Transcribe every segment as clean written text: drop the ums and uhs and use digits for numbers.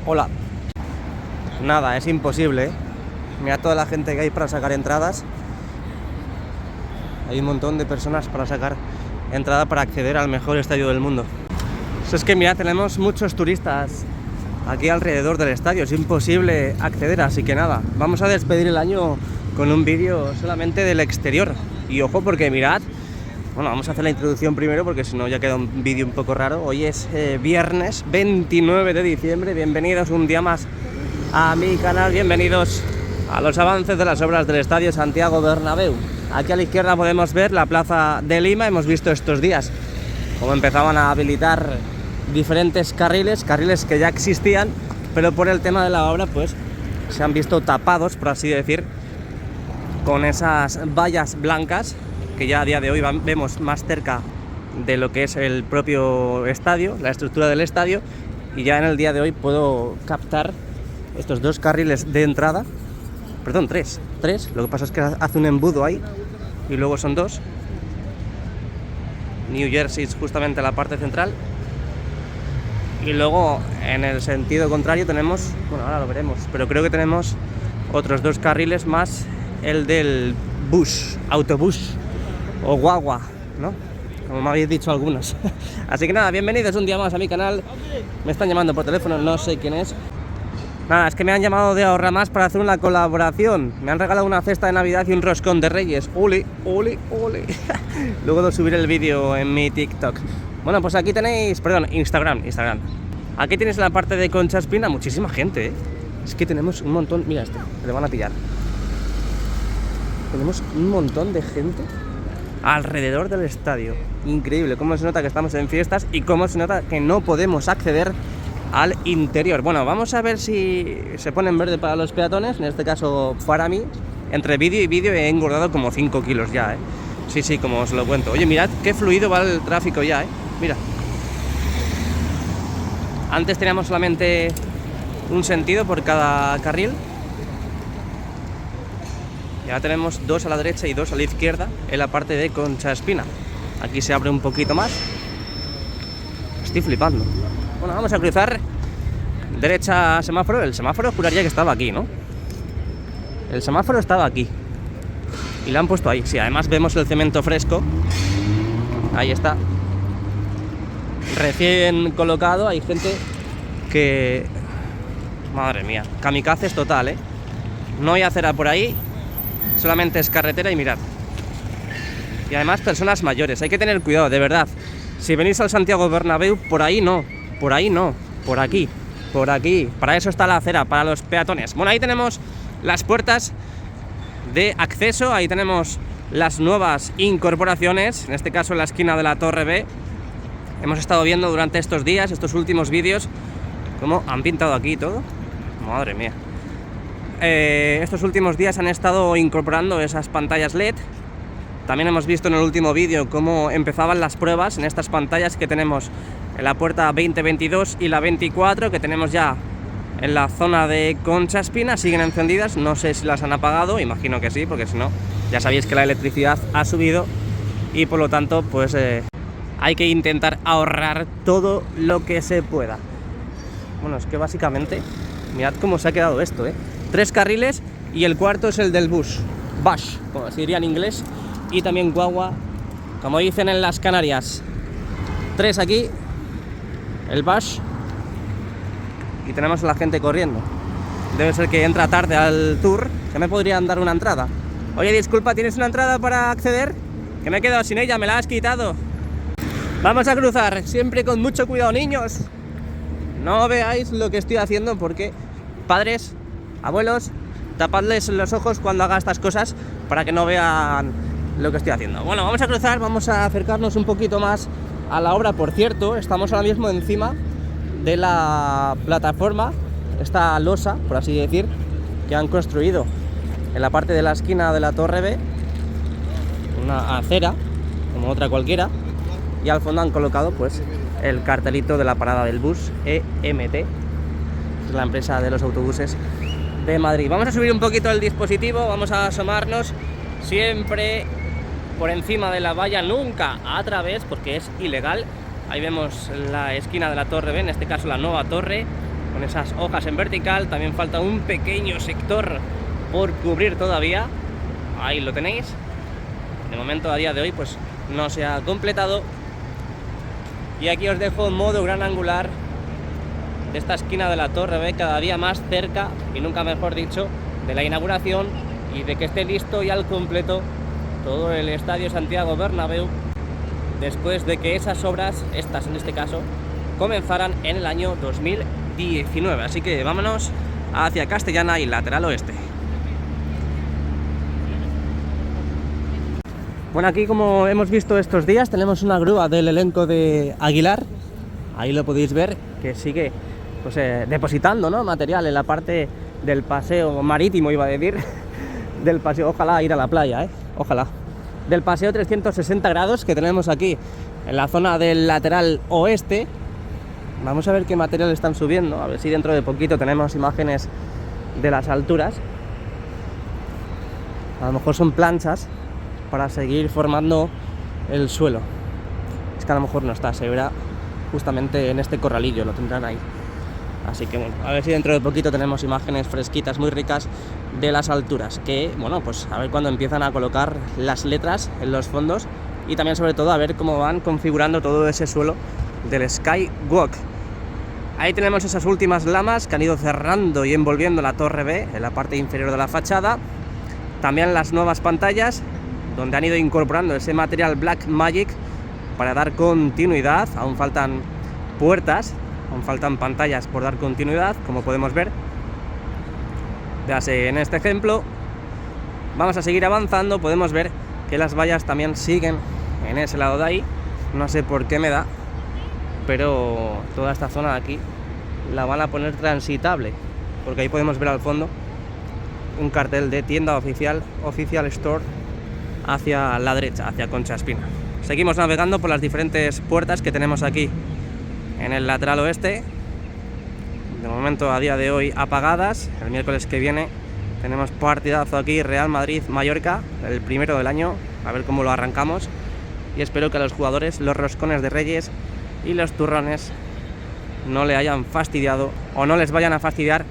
Hola. Nada, es imposible, ¿eh? Mira toda la gente que hay para sacar entradas. Hay un montón de personas para sacar entrada para acceder al mejor estadio del mundo. Eso es que mira, tenemos muchos turistas aquí alrededor del estadio. Es imposible acceder, así que nada, vamos a despedir el año con un vídeo solamente del exterior. Y ojo porque mirad, bueno, vamos a hacer la introducción primero porque si no ya queda un vídeo un poco raro. Hoy es viernes 29 de diciembre, bienvenidos un día más a mi canal, bienvenidos a los avances de las obras del Estadio Santiago Bernabéu. Aquí a la izquierda podemos ver la Plaza de Lima. Hemos visto estos días cómo empezaban a habilitar diferentes carriles que ya existían, pero por el tema de la obra pues se han visto tapados, por así decir, con esas vallas blancas que ya a día de hoy vemos más cerca de lo que es el propio estadio, la estructura del estadio, y ya en el día de hoy puedo captar estos dos carriles de entrada, perdón, tres, lo que pasa es que hace un embudo ahí y luego son dos. New Jersey es justamente la parte central y luego en el sentido contrario tenemos, bueno, ahora lo veremos, pero creo que tenemos otros dos carriles más, el del bus, autobús o guagua, ¿no? Como me habéis dicho algunos. Así que nada, bienvenidos un día más a mi canal. Me están llamando por teléfono, no sé quién es. Nada, es que me han llamado de Ahorra Más para hacer una colaboración. Me han regalado una cesta de Navidad y un roscón de Reyes. ¡Ole, ole, ole! Luego de subir el vídeo en mi TikTok. Bueno, pues aquí tenéis, perdón, Instagram. Aquí tienes la parte de Concha Espina, muchísima gente, ¿eh? Es que tenemos un montón, mira esto, que le van a pillar. Tenemos un montón de gente alrededor del estadio. Increíble cómo se nota que estamos en fiestas y cómo se nota que no podemos acceder al interior. Bueno, vamos a ver si se pone en verde para los peatones. En este caso para mí, entre vídeo y vídeo he engordado como 5 kilos ya, ¿eh? Sí, como os lo cuento. Oye, mirad qué fluido va el tráfico ya, ¿eh? Mira. Antes teníamos solamente un sentido por cada carril. Y ahora tenemos dos a la derecha y dos a la izquierda en la parte de Concha Espina. Aquí se abre un poquito más. Estoy flipando. Bueno, vamos a cruzar. Derecha semáforo. El semáforo juraría que estaba aquí, ¿no? El semáforo estaba aquí y lo han puesto ahí. Sí, además vemos el cemento fresco. Ahí está, recién colocado. Hay gente que... Madre mía, kamikazes total, ¿eh? No hay acera por ahí, solamente es carretera y mirad. Y además personas mayores, hay que tener cuidado, de verdad. Si venís al Santiago Bernabéu, por ahí no, por aquí. Para eso está la acera, para los peatones. Bueno, ahí tenemos las puertas de acceso, ahí tenemos las nuevas incorporaciones, en este caso en la esquina de la Torre B. Hemos estado viendo durante estos días, estos últimos vídeos, cómo han pintado aquí todo. Madre mía. Estos últimos días han estado incorporando esas pantallas LED. También hemos visto en el último vídeo cómo empezaban las pruebas en estas pantallas que tenemos en la puerta 2022 y la 24, que tenemos ya en la zona de Concha Espina. Siguen encendidas, no sé si las han apagado, imagino que sí, porque si no, ya sabéis que la electricidad ha subido y por lo tanto, pues hay que intentar ahorrar todo lo que se pueda. Bueno, es que básicamente, mirad cómo se ha quedado esto, ¿eh? 3 carriles y el cuarto es el del bus, bush, como se diría en inglés, y también guagua, como dicen en las Canarias. 3 aquí, el bush, y tenemos a la gente corriendo. Debe ser que entra tarde al tour. ¿Que me podrían dar una entrada? Oye, disculpa, ¿tienes una entrada para acceder? Que me he quedado sin ella, me la has quitado. Vamos a cruzar, siempre con mucho cuidado, niños. No veáis lo que estoy haciendo porque, padres, abuelos, tapadles los ojos cuando haga estas cosas para que no vean lo que estoy haciendo. Bueno, vamos a cruzar, vamos a acercarnos un poquito más a la obra. Por cierto, estamos ahora mismo encima de la plataforma, esta losa, por así decir, que han construido en la parte de la esquina de la Torre B, una acera, como otra cualquiera, y al fondo han colocado pues el cartelito de la parada del bus EMT, es la empresa de los autobuses de Madrid. Vamos a subir un poquito el dispositivo, vamos a asomarnos siempre por encima de la valla, nunca a través, porque es ilegal. Ahí vemos la esquina de la Torre B, en este caso la nueva torre, con esas hojas en vertical. También falta un pequeño sector por cubrir todavía. Ahí lo tenéis. De momento, a día de hoy, pues no se ha completado. Y aquí os dejo modo gran angular de esta esquina de la Torre B, cada día más cerca, y nunca mejor dicho, de la inauguración y de que esté listo y al completo todo el Estadio Santiago Bernabéu, después de que esas obras, estas en este caso, comenzaran en el año 2019. Así que vámonos hacia Castellana y lateral oeste. Bueno, aquí, como hemos visto estos días, tenemos una grúa del elenco de Aguilar. Ahí lo podéis ver, que sigue pues, depositando, ¿no?, material en la parte del paseo marítimo, iba a decir, del paseo, ojalá ir a la playa, ojalá, del paseo 360 grados que tenemos aquí en la zona del lateral oeste. Vamos a ver qué material están subiendo, a ver si dentro de poquito tenemos imágenes de las alturas. A lo mejor son planchas para seguir formando el suelo. Es que a lo mejor no está, se verá justamente en este corralillo, lo tendrán ahí. Así que bueno, a ver si dentro de poquito tenemos imágenes fresquitas, muy ricas, de las alturas. Que bueno, pues a ver cuándo empiezan a colocar las letras en los fondos, y también sobre todo a ver cómo van configurando todo ese suelo del Skywalk. Ahí tenemos esas últimas lamas que han ido cerrando y envolviendo la Torre B en la parte inferior de la fachada. También las nuevas pantallas, donde han ido incorporando ese material Black Magic para dar continuidad. Aún faltan puertas, aún faltan pantallas por dar continuidad, como podemos ver. Véase en este ejemplo. Vamos a seguir avanzando, podemos ver que las vallas también siguen en ese lado de ahí. No sé por qué me da, pero toda esta zona de aquí la van a poner transitable, porque ahí podemos ver al fondo un cartel de tienda oficial, Official Store, hacia la derecha, hacia Concha Espina. Seguimos navegando por las diferentes puertas que tenemos aquí en el lateral oeste. De momento, a día de hoy, apagadas. El miércoles que viene tenemos partidazo aquí, Real Madrid-Mallorca, el primero del año, a ver cómo lo arrancamos. Y espero que a los jugadores los roscones de Reyes y los turrones no le hayan fastidiado o no les vayan a fastidiar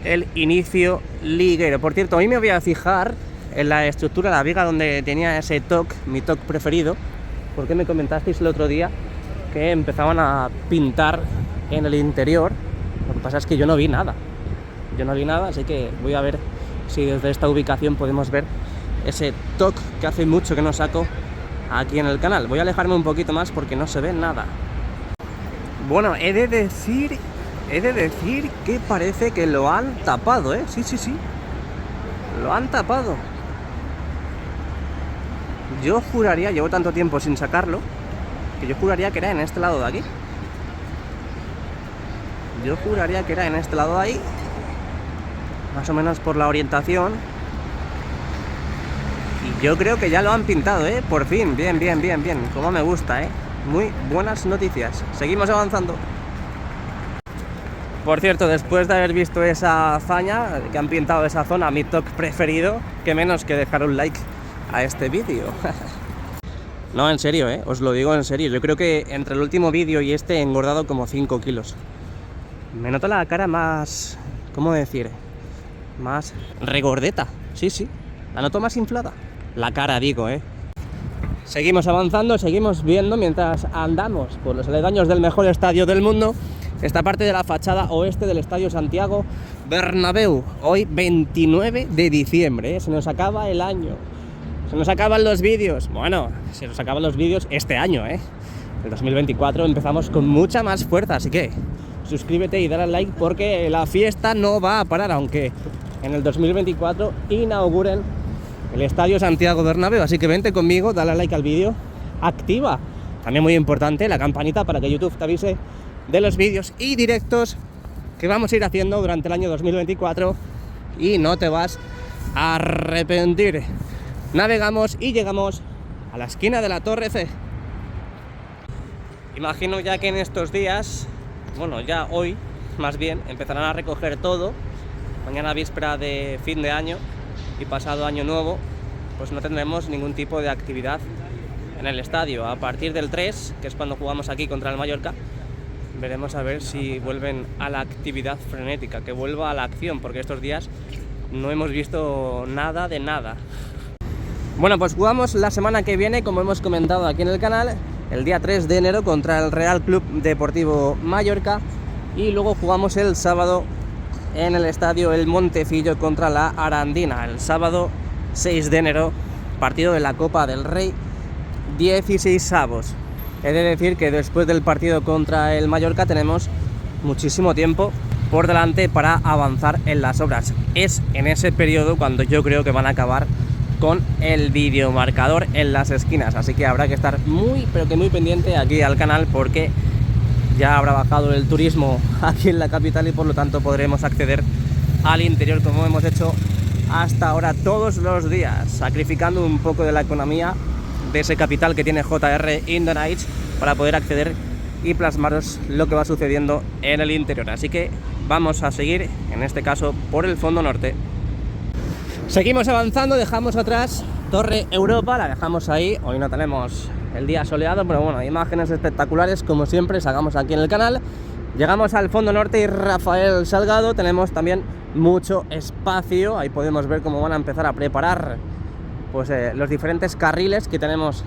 el inicio liguero. Por cierto, hoy me voy a fijar en la estructura, la viga donde tenía ese toque, mi toque preferido, porque me comentasteis el otro día que empezaban a pintar en el interior. Lo que pasa es que yo no vi nada, así que voy a ver si desde esta ubicación podemos ver ese toque que hace mucho que no saco aquí en el canal. Voy a alejarme un poquito más porque no se ve nada. Bueno, he de decir que parece que lo han tapado, sí, lo han tapado. Yo juraría, llevo tanto tiempo sin sacarlo, que yo juraría que era en este lado de aquí. Yo juraría que era en este lado de ahí, más o menos por la orientación. Y yo creo que ya lo han pintado, por fin, bien, como me gusta, muy buenas noticias. Seguimos avanzando. Por cierto, después de haber visto esa hazaña, que han pintado esa zona, mi toque preferido, que menos que dejar un like a este vídeo. No, en serio, os lo digo en serio. Yo creo que entre el último vídeo y este he engordado como 5 kilos. Me noto la cara más, ¿cómo decir? Más regordeta. Sí, la noto más inflada. La cara, digo, Seguimos avanzando, seguimos viendo mientras andamos por los aledaños del mejor estadio del mundo. Esta parte de la fachada oeste del Estadio Santiago Bernabéu. Hoy 29 de diciembre, se nos acaba el año. Se nos acaban los vídeos. Bueno, se nos acaban los vídeos este año, El 2024 empezamos con mucha más fuerza, así que suscríbete y dale al like porque la fiesta no va a parar, aunque en el 2024 inauguren el Estadio Santiago Bernabéu. Así que vente conmigo, dale al like al vídeo, activa, también muy importante, la campanita para que YouTube te avise de los vídeos y directos que vamos a ir haciendo durante el año 2024 y no te vas a arrepentir. Navegamos y llegamos a la esquina de la Torre C. Imagino ya que en estos días, bueno, ya hoy más bien, empezarán a recoger todo. Mañana víspera de fin de año y pasado año nuevo, pues no tendremos ningún tipo de actividad en el estadio. A partir del 3, que es cuando jugamos aquí contra el Mallorca, veremos a ver si vuelven a la actividad frenética, que vuelva a la acción, porque estos días no hemos visto nada de nada. Bueno, pues jugamos la semana que viene, como hemos comentado aquí en el canal, el día 3 de enero contra el Real Club Deportivo Mallorca, y luego jugamos el sábado en el estadio El Montecillo contra la Arandina, el sábado 6 de enero, partido de la Copa del Rey, 16avos. He de decir que después del partido contra el Mallorca tenemos muchísimo tiempo por delante para avanzar en las obras. Es en ese periodo cuando yo creo que van a acabar con el videomarcador en las esquinas, así que habrá que estar muy, pero que muy pendiente aquí al canal, porque ya habrá bajado el turismo aquí en la capital y por lo tanto podremos acceder al interior como hemos hecho hasta ahora todos los días, sacrificando un poco de la economía de ese capital que tiene JR in the Nights para poder acceder y plasmaros lo que va sucediendo en el interior. Así que vamos a seguir, en este caso por el fondo norte. Seguimos avanzando, dejamos atrás Torre Europa, la dejamos ahí. Hoy no tenemos el día soleado, pero bueno, imágenes espectaculares como siempre sacamos aquí en el canal. Llegamos al fondo norte y Rafael Salgado, tenemos también mucho espacio, ahí podemos ver cómo van a empezar a preparar pues los diferentes carriles que tenemos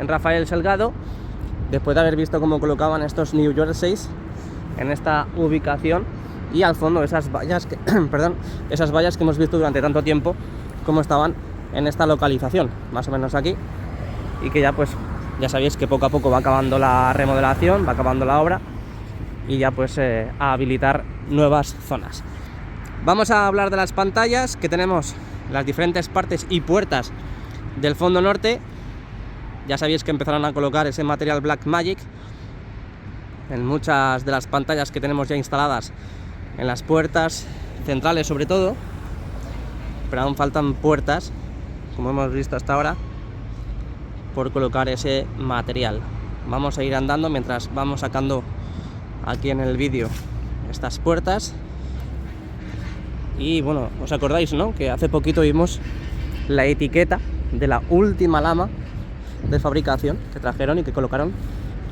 en Rafael Salgado, después de haber visto cómo colocaban estos New Jerseys en esta ubicación, y al fondo esas vallas que, perdón, esas vallas que hemos visto durante tanto tiempo como estaban en esta localización, más o menos aquí, y que ya pues ya sabéis que poco a poco va acabando la remodelación, va acabando la obra, y ya pues a habilitar nuevas zonas. Vamos a hablar de las pantallas que tenemos, las diferentes partes y puertas del fondo norte. Ya sabéis que empezaron a colocar ese material Blackmagic en muchas de las pantallas que tenemos ya instaladas en las puertas centrales sobre todo, pero aún faltan puertas, como hemos visto hasta ahora, por colocar ese material. Vamos a ir andando mientras vamos sacando aquí en el vídeo estas puertas. Y bueno, os acordáis, ¿no?, que hace poquito vimos la etiqueta de la última lama de fabricación que trajeron y que colocaron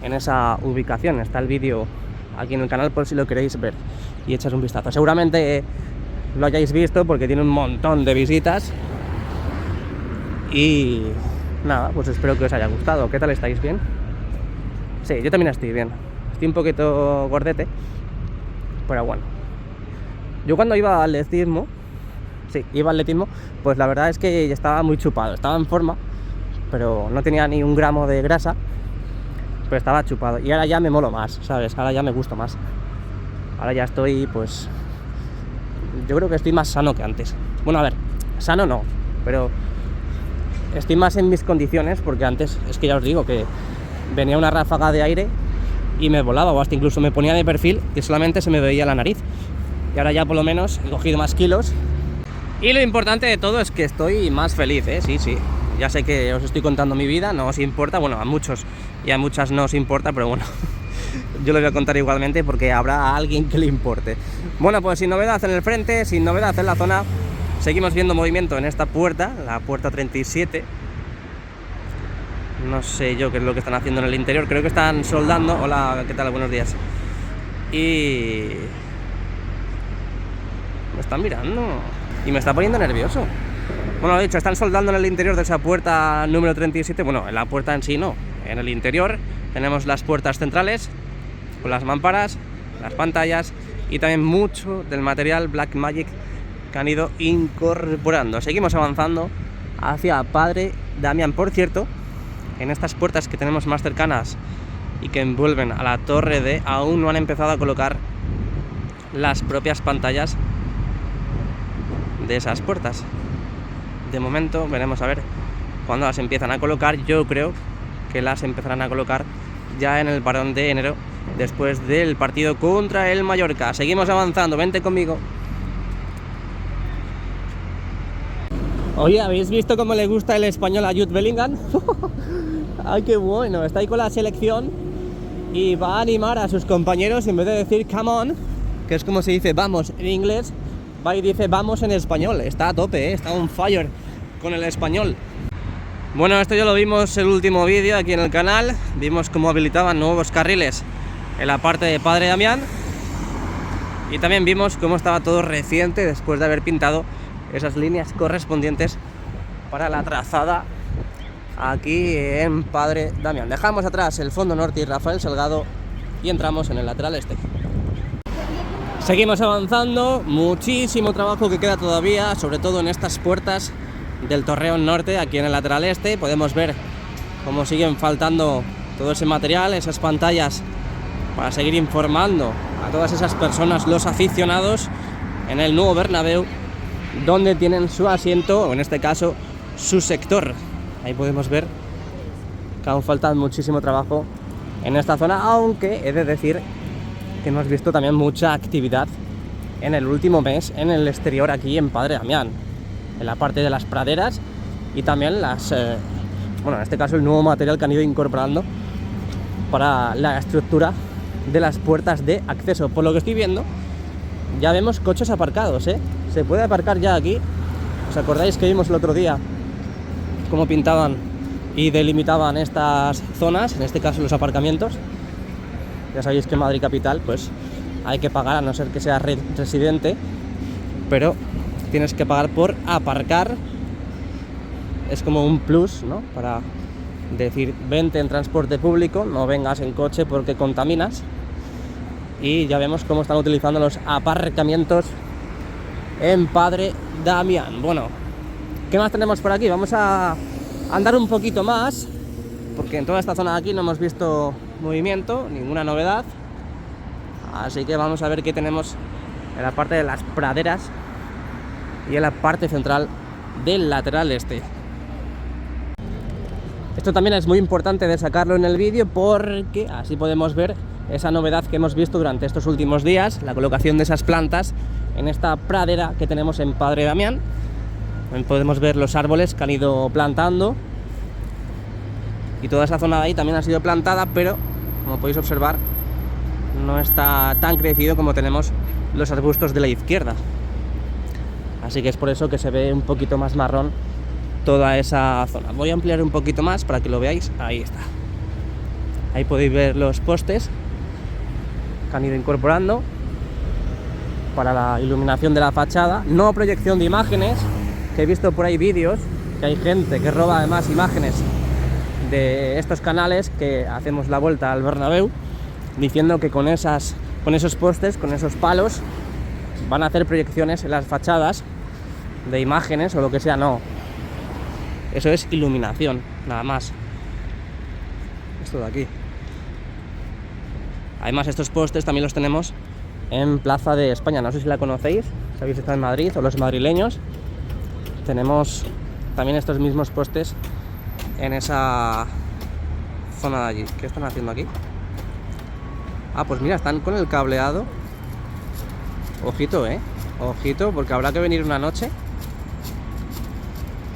en esa ubicación. Está el vídeo aquí en el canal por si lo queréis ver y echar un vistazo. Seguramente lo hayáis visto porque tiene un montón de visitas. Y nada, pues espero que os haya gustado. ¿Qué tal estáis? ¿Bien? Sí, yo también estoy bien. Estoy un poquito gordete, pero bueno. Yo cuando iba al atletismo, pues la verdad es que estaba muy chupado, estaba en forma, pero no tenía ni un gramo de grasa, pero estaba chupado. Y ahora ya me molo más, ¿sabes? Ahora ya me gusto más. Ahora ya estoy, pues, yo creo que estoy más sano que antes. Bueno, a ver, sano no, pero estoy más en mis condiciones, porque antes, es que ya os digo que venía una ráfaga de aire y me volaba, o hasta incluso me ponía de perfil y solamente se me veía la nariz. Y ahora ya por lo menos he cogido más kilos. Y lo importante de todo es que estoy más feliz, ¿eh? Sí, sí. Ya sé que os estoy contando mi vida, no os importa. Bueno, a muchos y a muchas no os importa, pero bueno, yo lo voy a contar igualmente porque habrá a alguien que le importe. Bueno, pues sin novedad en el frente, sin novedad en la zona. Seguimos viendo movimiento en esta puerta, la puerta 37. No sé yo qué es lo que están haciendo en el interior. Creo que están soldando. Hola, ¿qué tal? Buenos días. Y me están mirando y me está poniendo nervioso. Bueno, lo dicho, están soldando en el interior de esa puerta número 37. Bueno, en la puerta en sí no. En el interior tenemos las puertas centrales con las mamparas, las pantallas y también mucho del material Blackmagic que han ido incorporando. Seguimos avanzando hacia Padre Damián. Por cierto, en estas puertas que tenemos más cercanas y que envuelven a la Torre D, aún no han empezado a colocar las propias pantallas de esas puertas. De momento veremos a ver cuándo las empiezan a colocar. Yo creo que las empezarán a colocar ya en el parón de enero, después del partido contra el Mallorca. Seguimos avanzando, vente conmigo. Oye, ¿habéis visto cómo le gusta el español a Jude Bellingham? Ay, qué bueno, está ahí con la selección y va a animar a sus compañeros, y en vez de decir come on, que es como se dice vamos en inglés, va y dice vamos en español. Está a tope, está on fire con el español. Bueno, esto ya lo vimos en el último vídeo aquí en el canal. Vimos cómo habilitaban nuevos carriles en la parte de Padre Damián. Y también vimos cómo estaba todo reciente después de haber pintado esas líneas correspondientes para la trazada aquí en Padre Damián. Dejamos atrás el fondo norte y Rafael Salgado y entramos en el lateral este. Seguimos avanzando, muchísimo trabajo que queda todavía, sobre todo en estas puertas del Torreón Norte, aquí en el lateral este. Podemos ver cómo siguen faltando todo ese material, esas pantallas para seguir informando a todas esas personas, los aficionados, en el nuevo Bernabéu, donde tienen su asiento, o en este caso, su sector. Ahí podemos ver que aún falta muchísimo trabajo en esta zona, aunque he de decir que hemos visto también mucha actividad en el último mes en el exterior aquí en Padre Damián, en la parte de las praderas y también las, bueno, en este caso el nuevo material que han ido incorporando para la estructura de las puertas de acceso. Por lo que estoy viendo, ya vemos coches aparcados, ¿eh? Se puede aparcar ya aquí. ¿Os acordáis que vimos el otro día cómo pintaban y delimitaban estas zonas, en este caso los aparcamientos? Ya sabéis que en Madrid capital pues hay que pagar, a no ser que seas residente, pero tienes que pagar por aparcar. Es como un plus, ¿no? Para decir, vente en transporte público, no vengas en coche porque contaminas. Y ya vemos cómo están utilizando los aparcamientos en Padre Damián. Bueno, ¿qué más tenemos por aquí? Vamos a andar un poquito más, porque en toda esta zona de aquí no hemos visto movimiento, ninguna novedad. Así que vamos a ver qué tenemos en la parte de las praderas y en la parte central del lateral este. Esto también es muy importante de sacarlo en el vídeo, porque así podemos ver esa novedad que hemos visto durante estos últimos días, la colocación de esas plantas en esta pradera que tenemos en Padre Damián. Podemos ver los árboles que han ido plantando y toda esa zona de ahí también ha sido plantada, pero como podéis observar no está tan crecido como tenemos los arbustos de la izquierda. Así que es por eso que se ve un poquito más marrón toda esa zona. Voy a ampliar un poquito más para que lo veáis. Ahí está. Ahí podéis ver los postes que han ido incorporando para la iluminación de la fachada. No proyección de imágenes, que he visto por ahí vídeos que hay gente que roba además imágenes de estos canales que hacemos la vuelta al Bernabéu, diciendo que con esos postes, con esos palos, van a hacer proyecciones en las fachadas de imágenes o lo que sea. No, eso es iluminación, nada más. Esto de aquí. Además, estos postes también los tenemos en Plaza de España. No sé si la conocéis, si habéis estado en Madrid o los madrileños. Tenemos también estos mismos postes en esa zona de allí. ¿Qué están haciendo aquí? Ah, pues mira, están con el cableado. Ojito, ojito, porque habrá que venir una noche.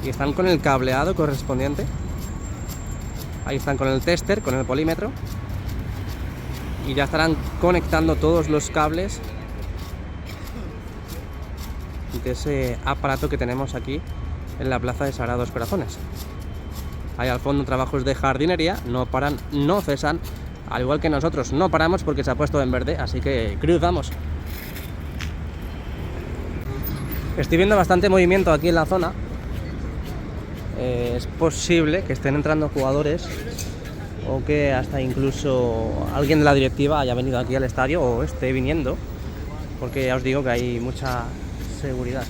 Y están con el cableado correspondiente. Ahí están con el tester, con el polímetro. Y ya estarán conectando todos los cables de ese aparato que tenemos aquí en la Plaza de Sagrados Corazones. Ahí al fondo trabajos de jardinería, no paran, no cesan, al igual que nosotros no paramos porque se ha puesto en verde, así que cruzamos. Estoy viendo bastante movimiento aquí en la zona. Es posible que estén entrando jugadores o que hasta incluso alguien de la directiva haya venido aquí al estadio o esté viniendo, porque ya os digo que hay mucha seguridad.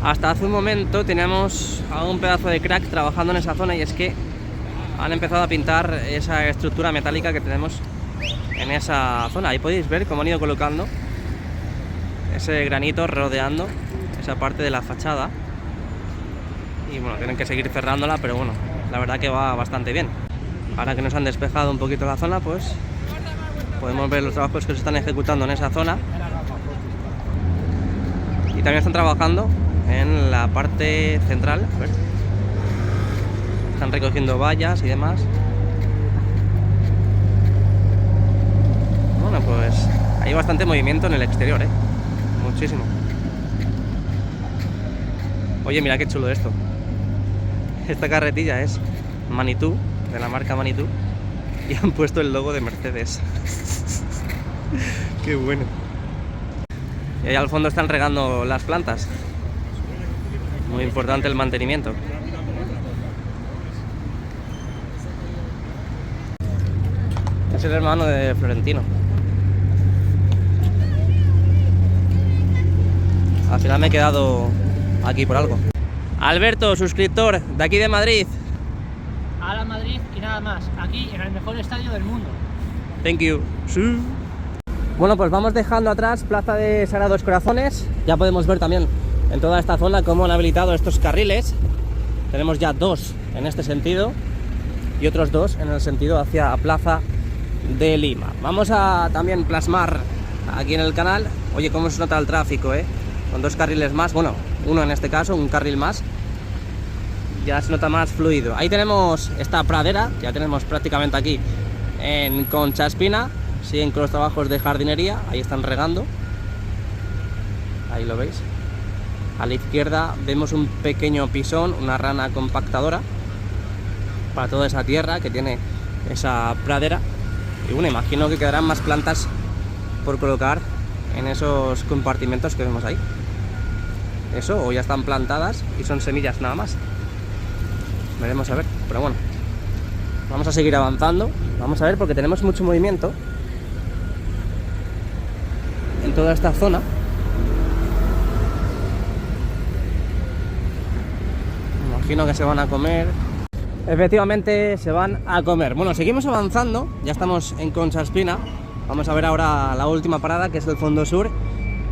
Hasta hace un momento teníamos a un pedazo de crack trabajando en esa zona, y es que han empezado a pintar esa estructura metálica que tenemos en esa zona. Ahí podéis ver cómo han ido colocando ese granito rodeando esa parte de la fachada. Y bueno, tienen que seguir cerrándola, pero bueno, la verdad que va bastante bien. Ahora que nos han despejado un poquito la zona, pues podemos ver los trabajos que se están ejecutando en esa zona. Y también están trabajando en la parte central. A ver. Están recogiendo vallas y demás. Bueno, pues hay bastante movimiento en el exterior, muchísimo. Oye, mira qué chulo esto. Esta carretilla es Manitou, de la marca Manitou, y han puesto el logo de Mercedes. Qué bueno. Y ahí al fondo están regando las plantas. Muy importante el mantenimiento. Es el hermano de Florentino. Al final me he quedado aquí por algo. Alberto, suscriptor de aquí de Madrid. A la Madrid y nada más. Aquí en el mejor estadio del mundo. Thank you. Sí. Bueno, pues vamos dejando atrás Plaza de Sagrados Corazones. Ya podemos ver también en toda esta zona cómo han habilitado estos carriles. Tenemos ya 2 en este sentido y otros 2 en el sentido hacia Plaza de Lima. Vamos a también plasmar aquí en el canal, oye, cómo se nota el tráfico, con 2 carriles más, bueno, uno en este caso, un carril más, ya se nota más fluido. Ahí tenemos esta pradera, ya tenemos prácticamente aquí en Concha Espina. Siguen con los trabajos de jardinería, ahí están regando, ahí lo veis. A la izquierda vemos un pequeño pisón, una rana compactadora para toda esa tierra que tiene esa pradera. Y bueno, imagino que quedarán más plantas por colocar en esos compartimentos que vemos ahí. Eso, o ya están plantadas y son semillas nada más. Veremos a ver, pero bueno, vamos a seguir avanzando. Vamos a ver porque tenemos mucho movimiento en toda esta zona. Me imagino que se van a comer. Efectivamente se van a comer. Bueno, seguimos avanzando. Ya estamos en Concha Espina. Vamos a ver ahora la última parada, que es el fondo sur.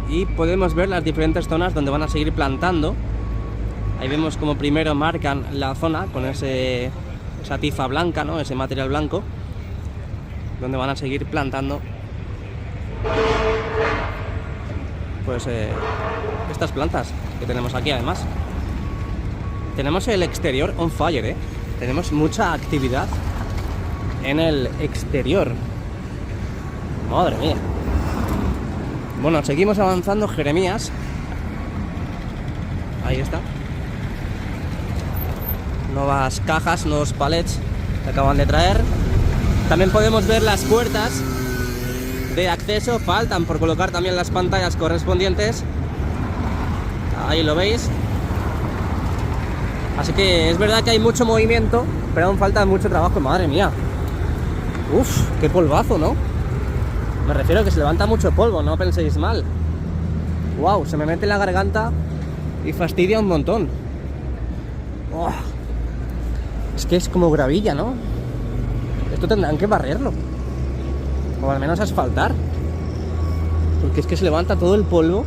Y podemos ver las diferentes zonas donde van a seguir plantando. Ahí vemos como primero marcan la zona con esa tiza blanca, ¿no? Ese material blanco, donde van a seguir plantando pues estas plantas que tenemos aquí. Además tenemos el exterior on fire, tenemos mucha actividad en el exterior, madre mía. Bueno, seguimos avanzando. Jeremías, ahí está, nuevas cajas, nuevos palets que acaban de traer. También podemos ver las puertas de acceso, faltan por colocar también las pantallas correspondientes, ahí lo veis. Así que es verdad que hay mucho movimiento, pero aún falta mucho trabajo. Madre mía, uff, qué polvazo, ¿no? Me refiero a que se levanta mucho polvo, no penséis mal. Wow, se me mete en la garganta y fastidia un montón. Oh, es que es como gravilla, ¿no? Esto tendrán que barrerlo, o al menos asfaltar, porque es que se levanta todo el polvo.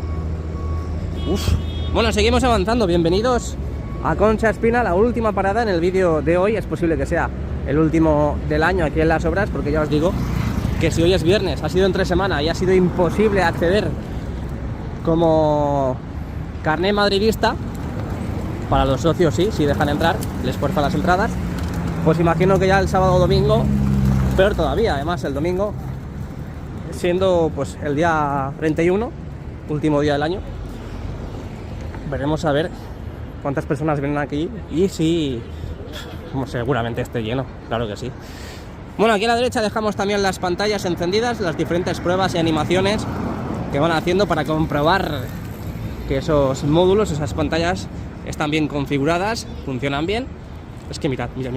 Uf. Bueno, seguimos avanzando. Bienvenidos a Concha Espina, la última parada en el vídeo de hoy. Es posible que sea el último del año aquí en Las Obras, porque ya os digo que si hoy es viernes, ha sido entre semana y ha sido imposible acceder como carné madridista. Para los socios sí, si dejan entrar, les fuerza las entradas. Pues imagino que ya el sábado o domingo, peor todavía. Además el domingo siendo pues el día 31, último día del año. Veremos a ver cuántas personas vienen aquí y si seguramente esté lleno, claro que sí. Bueno, aquí a la derecha dejamos también las pantallas encendidas, las diferentes pruebas y animaciones que van haciendo para comprobar que esos módulos, esas pantallas están bien configuradas, funcionan bien. Es que mirad, mira,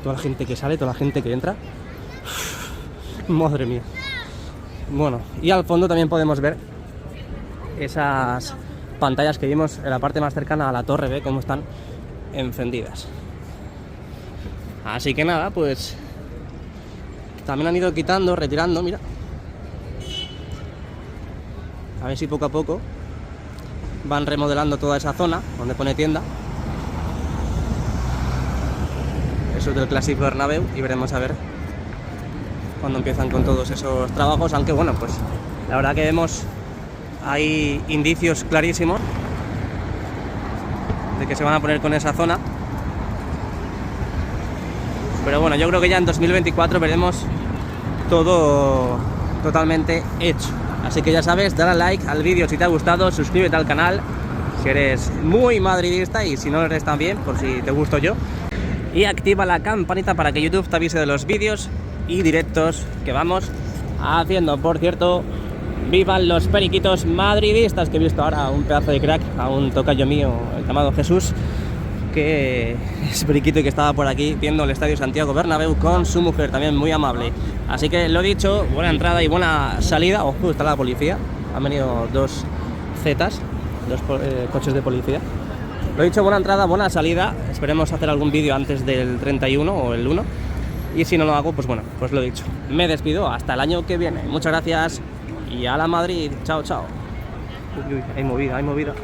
toda la gente que sale, toda la gente que entra. Madre mía. Bueno, y al fondo también podemos ver esas pantallas que vimos en la parte más cercana a la torre, ve cómo están encendidas. Así que nada, pues también han ido quitando, retirando, mira. A ver si poco a poco van remodelando toda esa zona donde pone tienda. Eso es del Clásico Bernabéu y veremos a ver cuando empiezan con todos esos trabajos, aunque bueno, pues la verdad que vemos hay indicios clarísimos de que se van a poner con esa zona. Pero bueno, yo creo que ya en 2024 veremos todo totalmente hecho. Así que ya sabes, dale a like al vídeo si te ha gustado, suscríbete al canal si eres muy madridista y si no lo eres también, por si te gusto yo. Y activa la campanita para que YouTube te avise de los vídeos y directos que vamos haciendo. Por cierto, vivan los periquitos madridistas, que he visto ahora un pedazo de crack, a un tocayo mío llamado Jesús, que es periquito y que estaba por aquí viendo el Estadio Santiago Bernabéu con su mujer, también muy amable. Así que lo dicho, buena entrada y buena salida. Ojo, está la policía, han venido dos Zetas, dos coches de policía. Lo dicho, buena entrada, buena salida. Esperemos hacer algún vídeo antes del 31 o el 1. Y si no lo hago, pues bueno, pues lo dicho. Me despido hasta el año que viene. Muchas gracias y a la Madrid. Chao, chao. Uy, hay movida, hay movida.